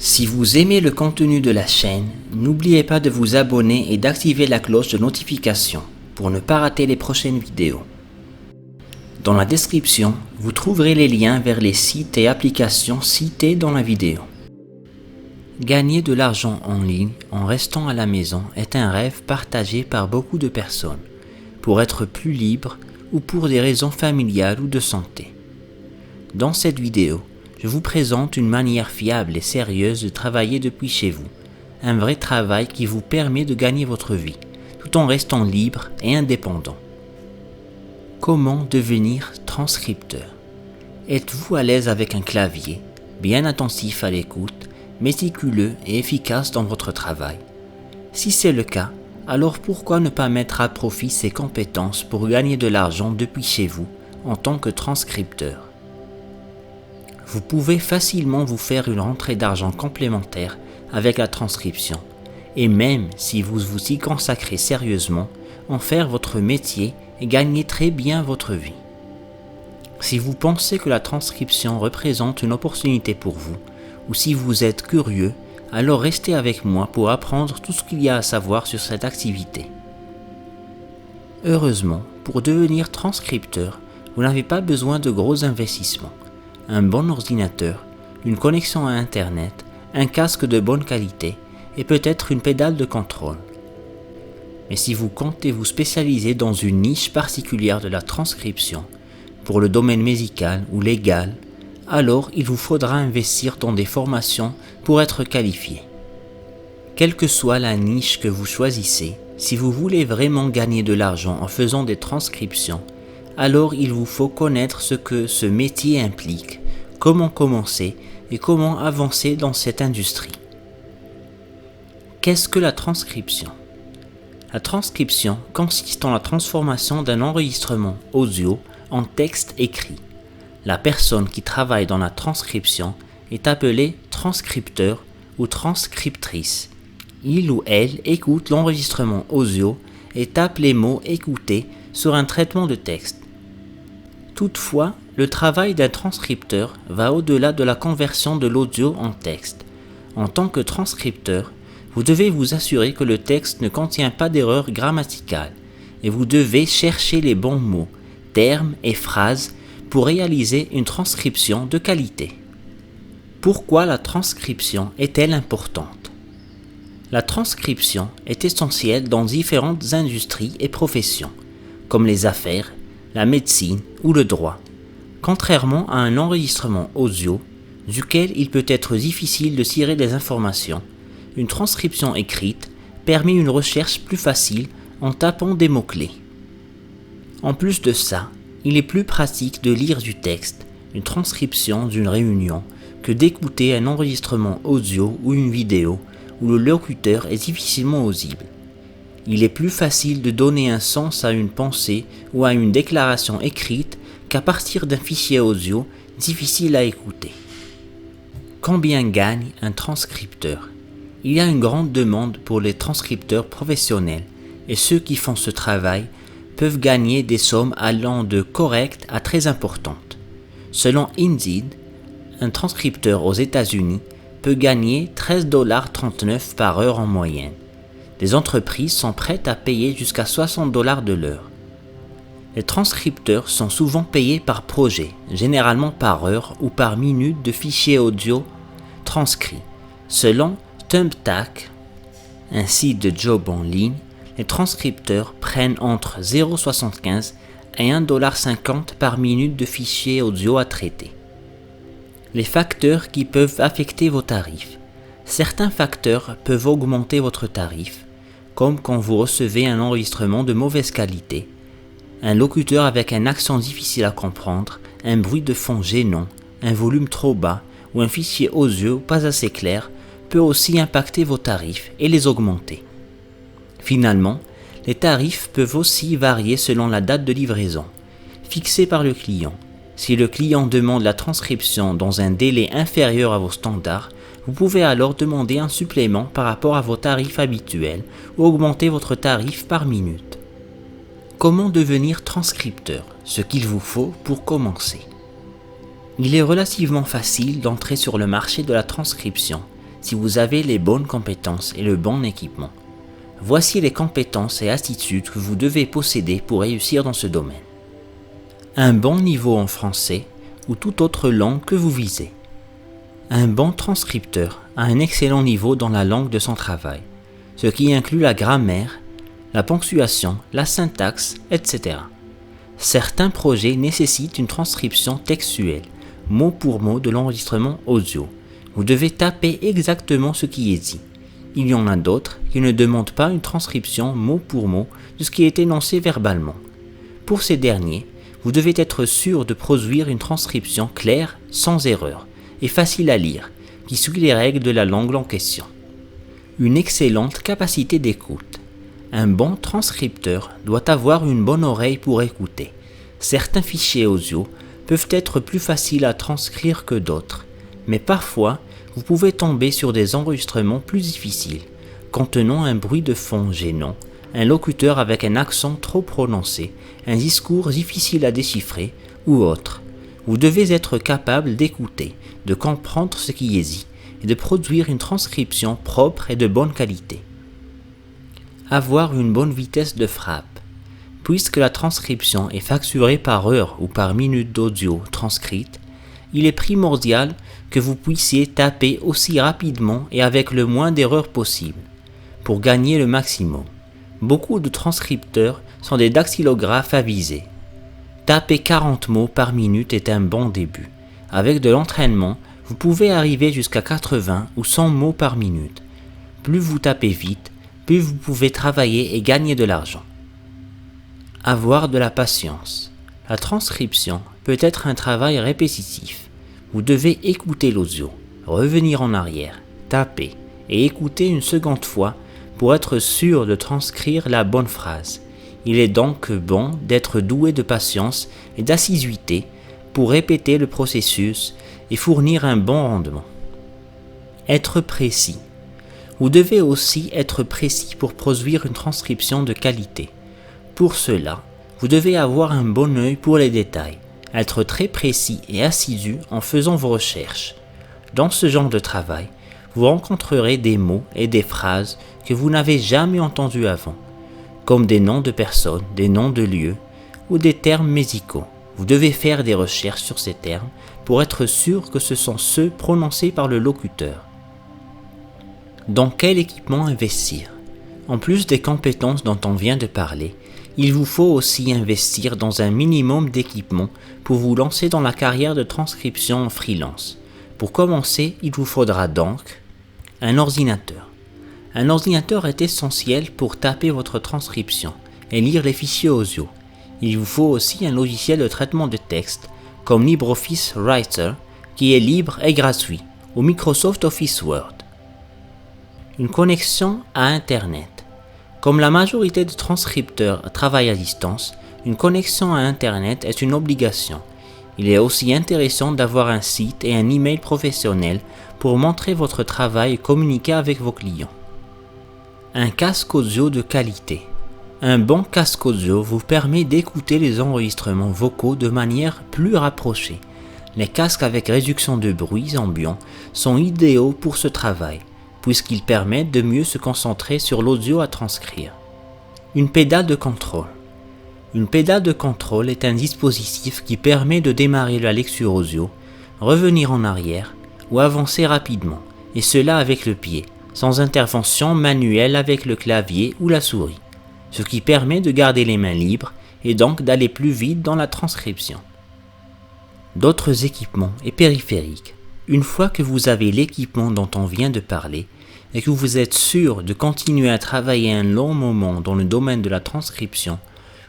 Si vous aimez le contenu de la chaîne, n'oubliez pas de vous abonner et d'activer la cloche de notification pour ne pas rater les prochaines vidéos. Dans la description, vous trouverez les liens vers les sites et applications cités dans la vidéo. Gagner de l'argent en ligne en restant à la maison est un rêve partagé par beaucoup de personnes, pour être plus libre ou pour des raisons familiales ou de santé. Dans cette vidéo, je vous présente une manière fiable et sérieuse de travailler depuis chez vous, un vrai travail qui vous permet de gagner votre vie, tout en restant libre et indépendant. Comment devenir transcripteur? Êtes-vous à l'aise avec un clavier, bien attentif à l'écoute, méticuleux et efficace dans votre travail? Si c'est le cas, alors pourquoi ne pas mettre à profit ces compétences pour gagner de l'argent depuis chez vous en tant que transcripteur? Vous pouvez facilement vous faire une rentrée d'argent complémentaire avec la transcription, et même si vous vous y consacrez sérieusement, en faire votre métier et gagner très bien votre vie. Si vous pensez que la transcription représente une opportunité pour vous, ou si vous êtes curieux, alors restez avec moi pour apprendre tout ce qu'il y a à savoir sur cette activité. Heureusement, pour devenir transcripteur, vous n'avez pas besoin de gros investissements. Un bon ordinateur, une connexion à Internet, un casque de bonne qualité et peut-être une pédale de contrôle. Mais si vous comptez vous spécialiser dans une niche particulière de la transcription, pour le domaine médical ou légal, alors il vous faudra investir dans des formations pour être qualifié. Quelle que soit la niche que vous choisissez, si vous voulez vraiment gagner de l'argent en faisant des transcriptions, alors il vous faut connaître ce que ce métier implique, comment commencer et comment avancer dans cette industrie. Qu'est-ce que la transcription? La transcription consiste en la transformation d'un enregistrement audio en texte écrit. La personne qui travaille dans la transcription est appelée transcripteur ou transcriptrice. Il ou elle écoute l'enregistrement audio et tape les mots écoutés sur un traitement de texte. Toutefois, le travail d'un transcripteur va au-delà de la conversion de l'audio en texte. En tant que transcripteur, vous devez vous assurer que le texte ne contient pas d'erreurs grammaticales et vous devez chercher les bons mots, termes et phrases pour réaliser une transcription de qualité. Pourquoi la transcription est-elle importante? La transcription est essentielle dans différentes industries et professions, comme les affaires, la médecine ou le droit. Contrairement à un enregistrement audio, duquel il peut être difficile de tirer des informations, une transcription écrite permet une recherche plus facile en tapant des mots-clés. En plus de ça, il est plus pratique de lire du texte, une transcription d'une réunion, que d'écouter un enregistrement audio ou une vidéo où le locuteur est difficilement audible. Il est plus facile de donner un sens à une pensée ou à une déclaration écrite qu'à partir d'un fichier audio difficile à écouter. Combien gagne un transcripteur? Il y a une grande demande pour les transcripteurs professionnels et ceux qui font ce travail peuvent gagner des sommes allant de correctes à très importantes. Selon Indeed, un transcripteur aux États-Unis peut gagner $13,39 par heure en moyenne. Les entreprises sont prêtes à payer jusqu'à $60 de l'heure. Les transcripteurs sont souvent payés par projet, généralement par heure ou par minute de fichiers audio transcrits. Selon Thumbtack, un site de job en ligne, les transcripteurs prennent entre 0,75 et $1,50 par minute de fichiers audio à traiter. Les facteurs qui peuvent affecter vos tarifs. Certains facteurs peuvent augmenter votre tarif, comme quand vous recevez un enregistrement de mauvaise qualité, un locuteur avec un accent difficile à comprendre, un bruit de fond gênant, un volume trop bas ou un fichier audio pas assez clair peut aussi impacter vos tarifs et les augmenter. Finalement, les tarifs peuvent aussi varier selon la date de livraison, fixée par le client. Si le client demande la transcription dans un délai inférieur à vos standards, vous pouvez alors demander un supplément par rapport à vos tarifs habituels ou augmenter votre tarif par minute. Comment devenir transcripteur? Ce qu'il vous faut pour commencer. Il est relativement facile d'entrer sur le marché de la transcription si vous avez les bonnes compétences et le bon équipement. Voici les compétences et attitudes que vous devez posséder pour réussir dans ce domaine. Un bon niveau en français ou toute autre langue que vous visez. Un bon transcripteur a un excellent niveau dans la langue de son travail, ce qui inclut la grammaire, la ponctuation, la syntaxe, etc. Certains projets nécessitent une transcription textuelle, mot pour mot de l'enregistrement audio. Vous devez taper exactement ce qui est dit. Il y en a d'autres qui ne demandent pas une transcription mot pour mot de ce qui est énoncé verbalement. Pour ces derniers, vous devez être sûr de produire une transcription claire, sans erreur, et facile à lire, qui suit les règles de la langue en question. Une excellente capacité d'écoute. Un bon transcripteur doit avoir une bonne oreille pour écouter. Certains fichiers audio peuvent être plus faciles à transcrire que d'autres, mais parfois, vous pouvez tomber sur des enregistrements plus difficiles, contenant un bruit de fond gênant, un locuteur avec un accent trop prononcé, un discours difficile à déchiffrer ou autre. Vous devez être capable d'écouter, de comprendre ce qui est dit et de produire une transcription propre et de bonne qualité. Avoir une bonne vitesse de frappe. Puisque la transcription est facturée par heure ou par minute d'audio transcrite, il est primordial que vous puissiez taper aussi rapidement et avec le moins d'erreurs possible, pour gagner le maximum. Beaucoup de transcripteurs sont des dactylographes avisés. Taper 40 mots par minute est un bon début. Avec de l'entraînement, vous pouvez arriver jusqu'à 80 ou 100 mots par minute. Plus vous tapez vite, plus vous pouvez travailler et gagner de l'argent. Avoir de la patience. La transcription peut être un travail répétitif. Vous devez écouter l'audio, revenir en arrière, taper et écouter une seconde fois pour être sûr de transcrire la bonne phrase. Il est donc bon d'être doué de patience et d'assiduité pour répéter le processus et fournir un bon rendement. Être précis. Vous devez aussi être précis pour produire une transcription de qualité. Pour cela, vous devez avoir un bon œil pour les détails, être très précis et assidu en faisant vos recherches. Dans ce genre de travail, vous rencontrerez des mots et des phrases que vous n'avez jamais entendus avant, comme des noms de personnes, des noms de lieux ou des termes musicaux. Vous devez faire des recherches sur ces termes pour être sûr que ce sont ceux prononcés par le locuteur. Dans quel équipement investir? En plus des compétences dont on vient de parler, il vous faut aussi investir dans un minimum d'équipement pour vous lancer dans la carrière de transcription en freelance. Pour commencer, il vous faudra donc un ordinateur. Un ordinateur est essentiel pour taper votre transcription et lire les fichiers audio. Il vous faut aussi un logiciel de traitement de texte comme LibreOffice Writer qui est libre et gratuit ou Microsoft Office Word. Une connexion à Internet. Comme la majorité de transcripteurs travaillent à distance, une connexion à Internet est une obligation. Il est aussi intéressant d'avoir un site et un email professionnel pour montrer votre travail et communiquer avec vos clients. Un casque audio de qualité. Un bon casque audio vous permet d'écouter les enregistrements vocaux de manière plus rapprochée. Les casques avec réduction de bruit ambiant sont idéaux pour ce travail, puisqu'ils permettent de mieux se concentrer sur l'audio à transcrire. Une pédale de contrôle. Une pédale de contrôle est un dispositif qui permet de démarrer la lecture audio, revenir en arrière ou avancer rapidement, et cela avec le pied, sans intervention manuelle avec le clavier ou la souris, ce qui permet de garder les mains libres et donc d'aller plus vite dans la transcription. D'autres équipements et périphériques. Une fois que vous avez l'équipement dont on vient de parler et que vous êtes sûr de continuer à travailler un long moment dans le domaine de la transcription,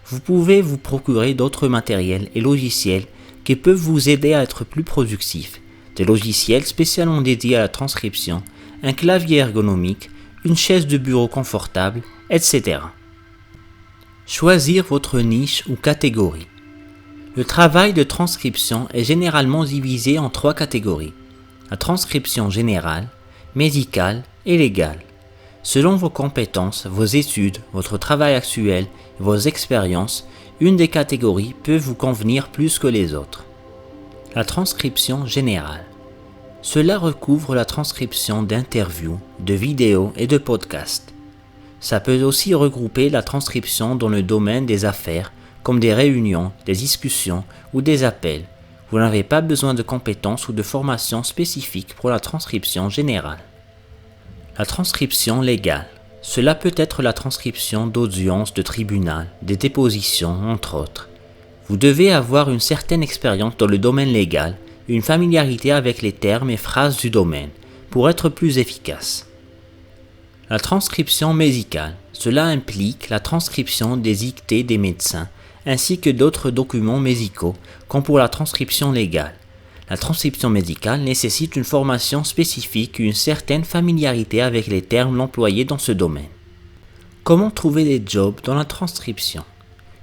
vous pouvez vous procurer d'autres matériels et logiciels qui peuvent vous aider à être plus productif. Des logiciels spécialement dédiés à la transcription, un clavier ergonomique, une chaise de bureau confortable, etc. Choisir votre niche ou catégorie. Le travail de transcription est généralement divisé en 3 catégories. La transcription générale, médicale et légale. Selon vos compétences, vos études, votre travail actuel et vos expériences, une des catégories peut vous convenir plus que les autres. La transcription générale. Cela recouvre la transcription d'interviews, de vidéos et de podcasts. Ça peut aussi regrouper la transcription dans le domaine des affaires, comme des réunions, des discussions ou des appels. Vous n'avez pas besoin de compétences ou de formation spécifiques pour la transcription générale. La transcription légale. Cela peut être la transcription d'audiences de tribunal, des dépositions, entre autres. Vous devez avoir une certaine expérience dans le domaine légal, une familiarité avec les termes et phrases du domaine, pour être plus efficace. La transcription médicale. Cela implique la transcription des dictées des médecins, ainsi que d'autres documents médicaux, comme pour la transcription légale. La transcription médicale nécessite une formation spécifique et une certaine familiarité avec les termes employés dans ce domaine. Comment trouver des jobs dans la transcription?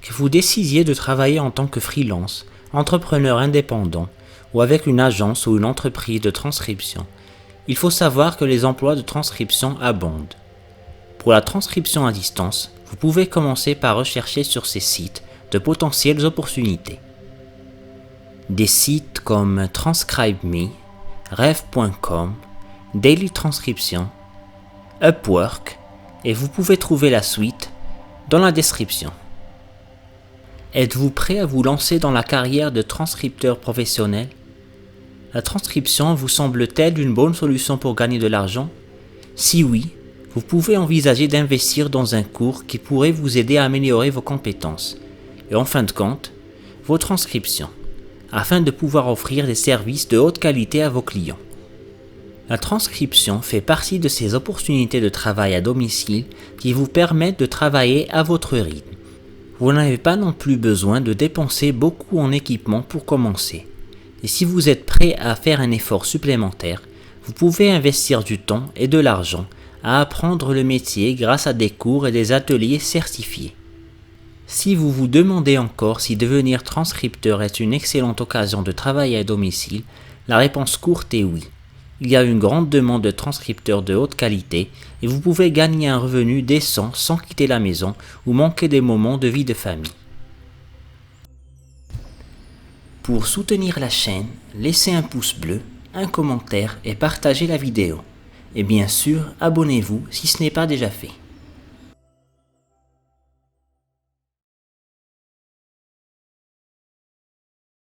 Que vous décidiez de travailler en tant que freelance, entrepreneur indépendant, ou avec une agence ou une entreprise de transcription, il faut savoir que les emplois de transcription abondent. Pour la transcription à distance, vous pouvez commencer par rechercher sur ces sites de potentielles opportunités. Des sites comme TranscribeMe, Rev.com, Daily Transcription, Upwork, et vous pouvez trouver la suite dans la description. Êtes-vous prêt à vous lancer dans la carrière de transcripteur professionnel? La transcription vous semble-t-elle une bonne solution pour gagner de l'argent? Si oui, vous pouvez envisager d'investir dans un cours qui pourrait vous aider à améliorer vos compétences et en fin de compte, vos transcriptions, afin de pouvoir offrir des services de haute qualité à vos clients. La transcription fait partie de ces opportunités de travail à domicile qui vous permettent de travailler à votre rythme. Vous n'avez pas non plus besoin de dépenser beaucoup en équipement pour commencer. Et si vous êtes prêt à faire un effort supplémentaire, vous pouvez investir du temps et de l'argent à apprendre le métier grâce à des cours et des ateliers certifiés. Si vous vous demandez encore si devenir transcripteur est une excellente occasion de travailler à domicile, la réponse courte est oui. Il y a une grande demande de transcripteurs de haute qualité et vous pouvez gagner un revenu décent sans quitter la maison ou manquer des moments de vie de famille. Pour soutenir la chaîne, laissez un pouce bleu, un commentaire et partagez la vidéo. Et bien sûr, abonnez-vous si ce n'est pas déjà fait.